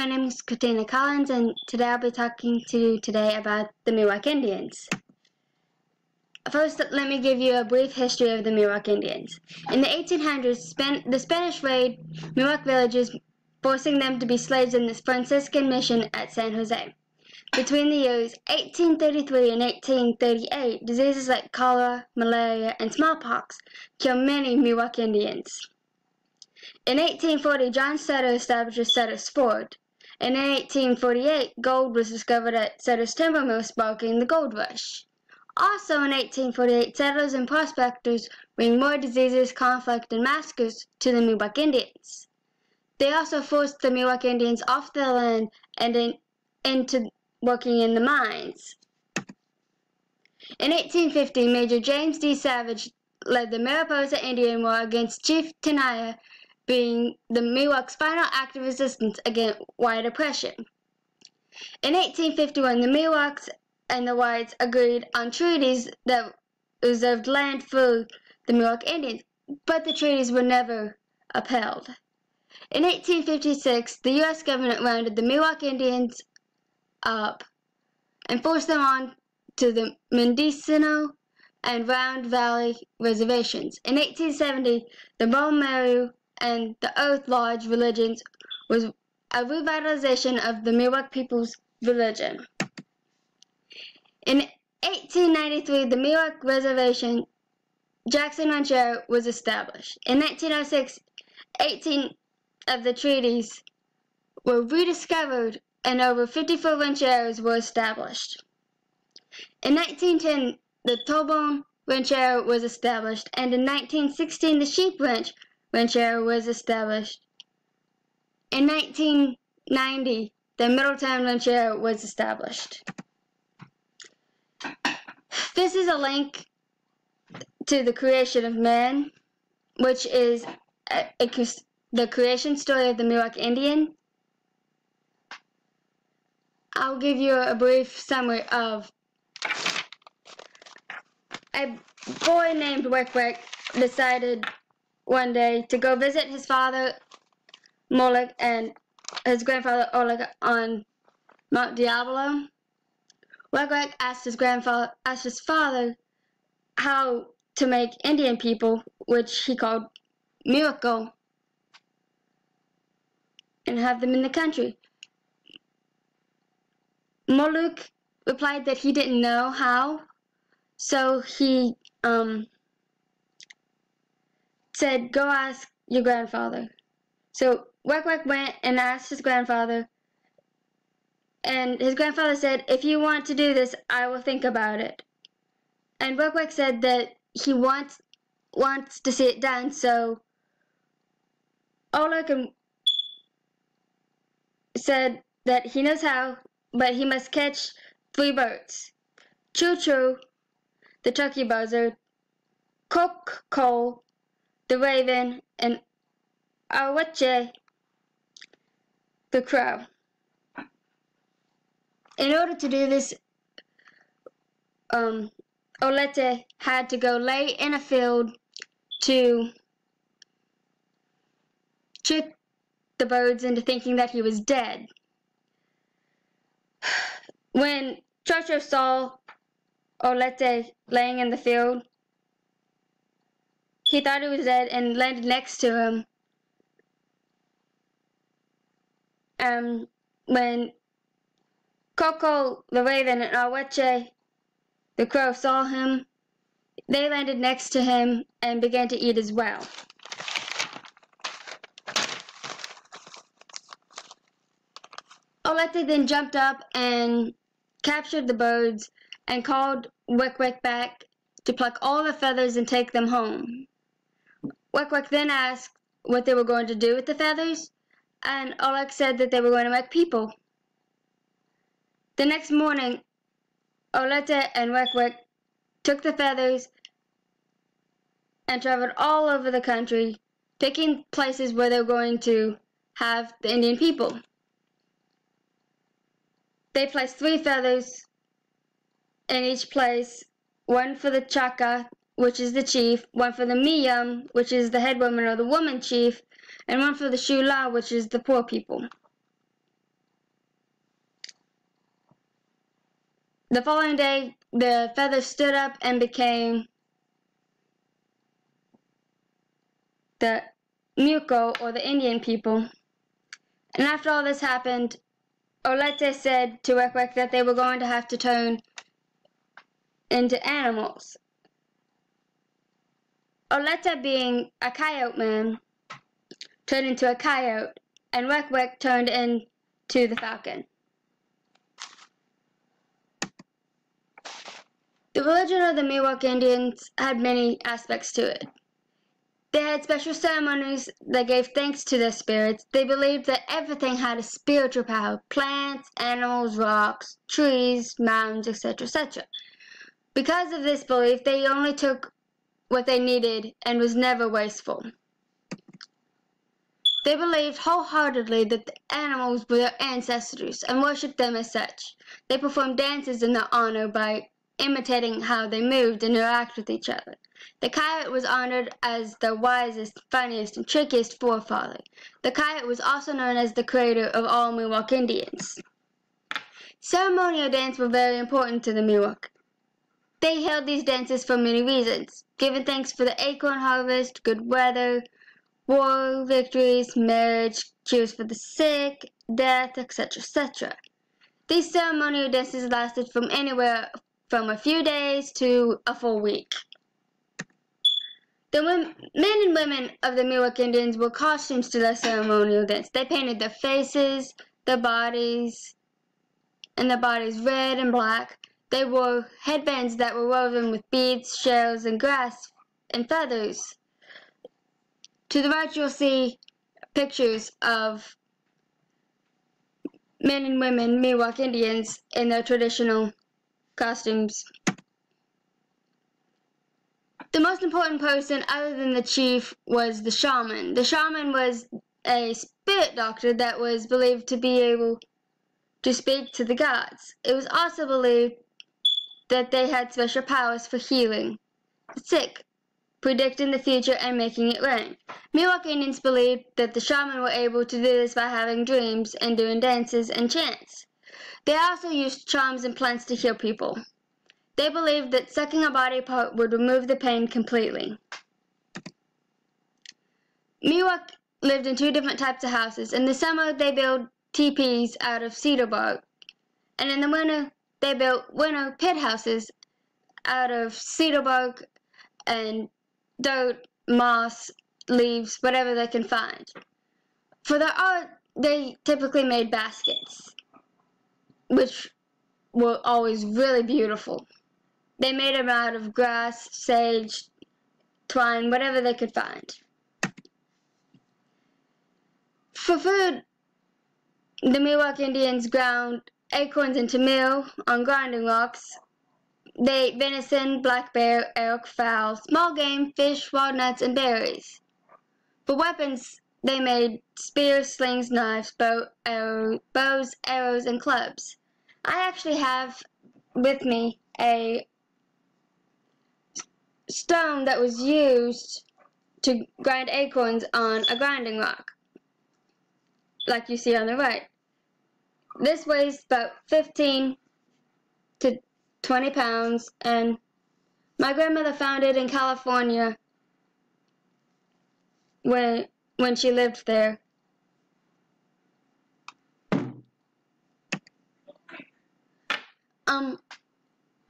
My name is Katina Collins, and today I'll be talking to you today about the Miwok Indians. First, let me give you a brief history of the Miwok Indians. In the 1800s, the Spanish raided Miwok villages, forcing them to be slaves in the Franciscan mission at San Jose. Between the years 1833 and 1838, diseases like cholera, malaria, and smallpox killed many Miwok Indians. In 1840, John Sutter established Sutter's Fort, and in 1848, gold was discovered at Sutter's timber mill, sparking the gold rush. Also in 1848, settlers and prospectors bring more diseases, conflict, and massacres to the Miwok Indians. They also forced the Miwok Indians off their land and into working in the mines. In 1850, Major James D. Savage led the Mariposa Indian War against Chief Tenaya, being the Miwok's final act of resistance against white oppression. In 1851, the Miwoks and the whites agreed on treaties that reserved land for the Miwok Indians, but the treaties were never upheld. In 1856, the U.S. government rounded the Miwok Indians up and forced them on to the Mendocino and Round Valley reservations. In 1870, the Bone Marrow and the Earth Lodge religions was a revitalization of the Miwok people's religion. In 1893, the Miwok Reservation, Jackson Rancheria, was established. In 1906, 18 of the treaties were rediscovered and over 54 rancheros were established. In 1910, the Tobone Rancheria was established, and in 1916, the Sheep Rancheria was established. In 1990, the Middletown Rancheria was established. This is a link to the creation of man, which is the creation story of the Miwok Indian. I'll give you a brief summary of a boy named Wick decided one day to go visit his father Moloch and his grandfather Oleg on Mount Diablo. Wick asked his father how to make Indian people, which he called Miwok, and have them in the country. Moloch replied that he didn't know how, so he said, "Go ask your grandfather." So Wick went and asked his grandfather, and his grandfather said, "If you want to do this, I will think about it." And Wick said that he wants to see it done, so Oleg said that he knows how, but he must catch 3 birds: Choo-choo, the turkey buzzard, Cock-coal, the raven, and Awache, the crow. In order to do this, Olete had to go lay in a field to trick the birds into thinking that he was dead. When Chocho saw Olete laying in the field, he thought he was dead and landed next to him. When Coco, the raven, and Awache, the crow, saw him, they landed next to him and began to eat as well. Olete then jumped up and captured the birds and called Wick back to pluck all the feathers and take them home. Wick then asked what they were going to do with the feathers, and Oleg said that they were going to make people. The next morning, Olete and Wick took the feathers and traveled all over the country, picking places where they were going to have the Indian people. They placed 3 feathers in each place, one for the Chaka, which is the chief, one for the Miyam, which is the head woman or the woman chief, and one for the Shula, which is the poor people. The following day, the feathers stood up and became the Miwok, or the Indian people. And after all this happened, Olete said to Wekwek that they were going to have to turn into animals. Olete, being a coyote man, turned into a coyote, and Wekwek turned into the falcon. The religion of the Miwok Indians had many aspects to it. They had special ceremonies that gave thanks to their spirits. They believed that everything had a spiritual power: plants, animals, rocks, trees, mountains, etc., etc. Because of this belief, they only took what they needed and was never wasteful. They believed wholeheartedly that the animals were their ancestors and worshipped them as such. They performed dances in their honor by imitating how they moved and interacted with each other. The coyote was honored as the wisest, funniest, and trickiest forefather. The coyote was also known as the creator of all Miwok Indians. Ceremonial dances were very important to the Miwok. They held these dances for many reasons: giving thanks for the acorn harvest, good weather, war victories, marriage, cures for the sick, death, etc., etc. These ceremonial dances lasted from anywhere from a few days to a full week. The men and women of the Miwok Indians wore costumes to their ceremonial dance. They painted their faces, their bodies red and black. They wore headbands that were woven with beads, shells, and grass and feathers. To the right, you'll see pictures of men and women Miwok Indians in their traditional costumes. The most important person, other than the chief, was the shaman. The shaman was a spirit doctor that was believed to be able to speak to the gods. It was also believed that they had special powers for healing the sick, predicting the future, and making it rain. Miwok Indians believed that the shaman were able to do this by having dreams and doing dances and chants. They also used charms and plants to heal people. They believed that sucking a body part would remove the pain completely. Miwok lived in two different types of houses. In the summer, they built teepees out of cedar bark, and in the winter, they built winter pit houses out of cedar bark and dirt, moss, leaves, whatever they can find. For their art, they typically made baskets, which were always really beautiful. They made them out of grass, sage, twine, whatever they could find. For food, the Miwok Indians ground acorns into meal on grinding rocks. They ate venison, black bear, elk, fowl, small game, fish, walnuts, and berries. For weapons, they made spears, slings, knives, bows, arrows, and clubs. I actually have with me a stone that was used to grind acorns on a grinding rock, like you see on the right. This weighs about 15 to 20 pounds, and my grandmother found it in California when she lived there.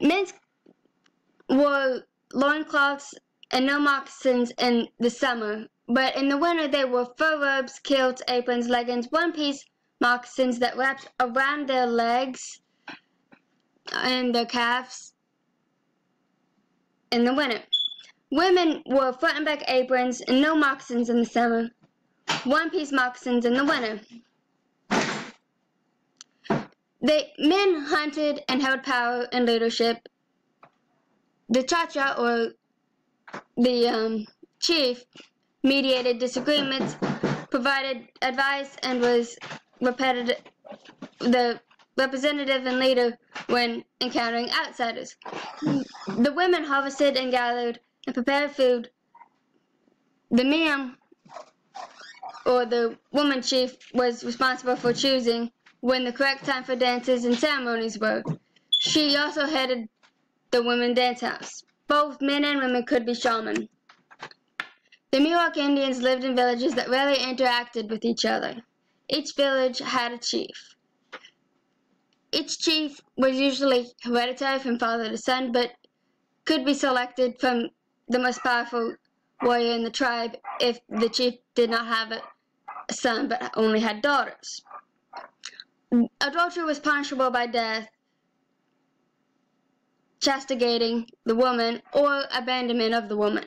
Men wore loincloths and no moccasins in the summer, but in the winter they wore fur robes, kilts, aprons, leggings, one-piece moccasins that wrapped around their legs and their calves in the winter. Women wore front and back aprons and no moccasins in the summer, one-piece moccasins in the winter. Men hunted and held power and leadership. The Chacha, or the chief, mediated disagreements, provided advice, and was the representative and leader when encountering outsiders. The women harvested and gathered and prepared food. The man, or the woman chief, was responsible for choosing when the correct time for dances and ceremonies were. She also headed the women dance house. Both men and women could be shaman. The Miwok Indians lived in villages that rarely interacted with each other. Each village had a chief. Each chief was usually hereditary from father to son, but could be selected from the most powerful warrior in the tribe if the chief did not have a son but only had daughters. Adultery was punishable by death, castigating the woman, or abandonment of the woman.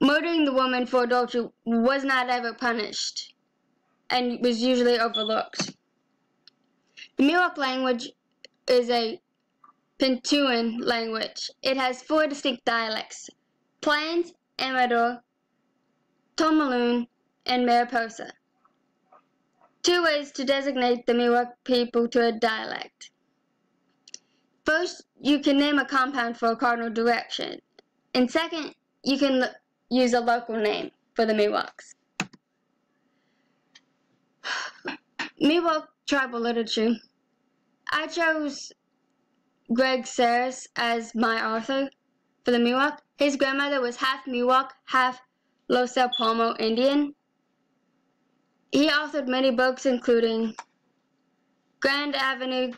Murdering the woman for adultery was not ever punished and was usually overlooked. The Miwok language is a Pentuan language. It has 4 distinct dialects: Plains, Amador, Tomaloon, and Mariposa. 2 ways to designate the Miwok people to a dialect. First, you can name a compound for a cardinal direction. And second, you can use a local name for the Miwoks. Miwok tribal literature. I chose Greg Saris as my author for the Miwok. His grandmother was half Miwok, half Los El Palmo Indian. He authored many books, including Grand Avenue,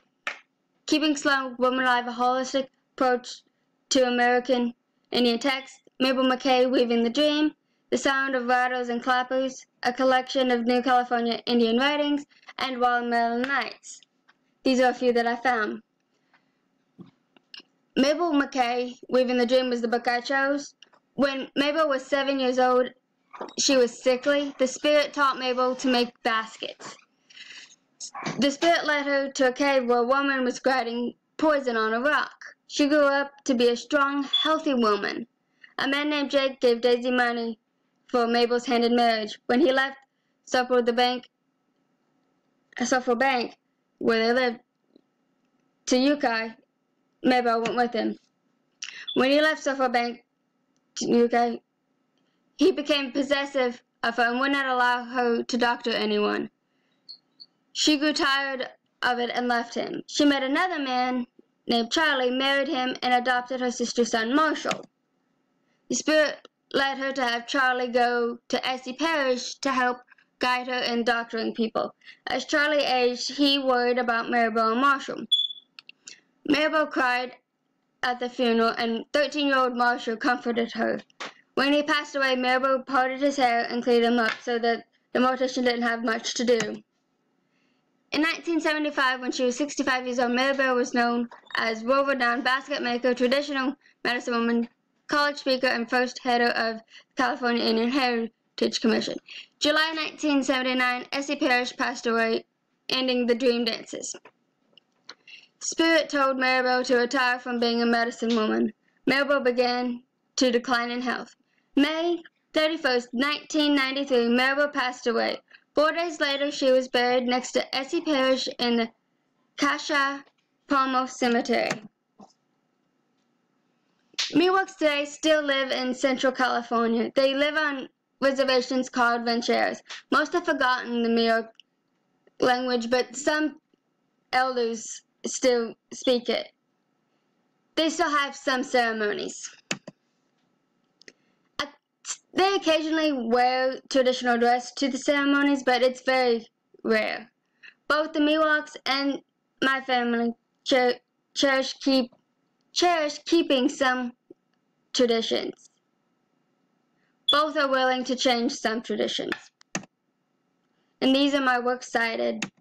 Keeping Slow Woman Alive, a holistic approach to American Indian text, Mabel McKay, Weaving the Dream, The Sound of Rattles and Clappers, a collection of New California Indian writings, and Watermelon Nights. These are a few that I found. Mabel McKay, Weaving the Dream, was the book I chose. When Mabel was 7 years old, she was sickly. The spirit taught Mabel to make baskets. The spirit led her to a cave where a woman was grinding poison on a rock. She grew up to be a strong, healthy woman. A man named Jake gave Daisy money for Mabel's hand in marriage. When he left Suffolk Bank, where they lived, to Yukai, Mabel went with him. When he left Suffolk Bank to Yukai, he became possessive of her and would not allow her to doctor anyone. She grew tired of it and left him. She met another man named Charlie, married him, and adopted her sister's son, Marshall. The spirit led her to have Charlie go to Essie Parish to help guide her in doctoring people. As Charlie aged, he worried about Maribel and Marshall. Maribel cried at the funeral, and 13-year-old Marshall comforted her. When he passed away, Maribel parted his hair and cleaned him up so that the mortician didn't have much to do. In 1975, when she was 65 years old, Maribel was known as world-renowned basket maker, traditional medicine woman, college speaker, and first head of the California Indian Heritage Commission. July 1979, Essie Parish passed away, ending the dream dances. Spirit told Maribel to retire from being a medicine woman. Maribel began to decline in health. May 31st, 1993, Maribel passed away. 4 days later, she was buried next to Essie Parish in the Casha Palmo Cemetery. Miwoks today still live in Central California. They live on reservations called rancheros. Most have forgotten the Miwok language, but some elders still speak it. They still have some ceremonies. They occasionally wear traditional dress to the ceremonies, but it's very rare. Both the Miwoks and my family cherish keeping some traditions. Both are willing to change some traditions. And these are my works cited.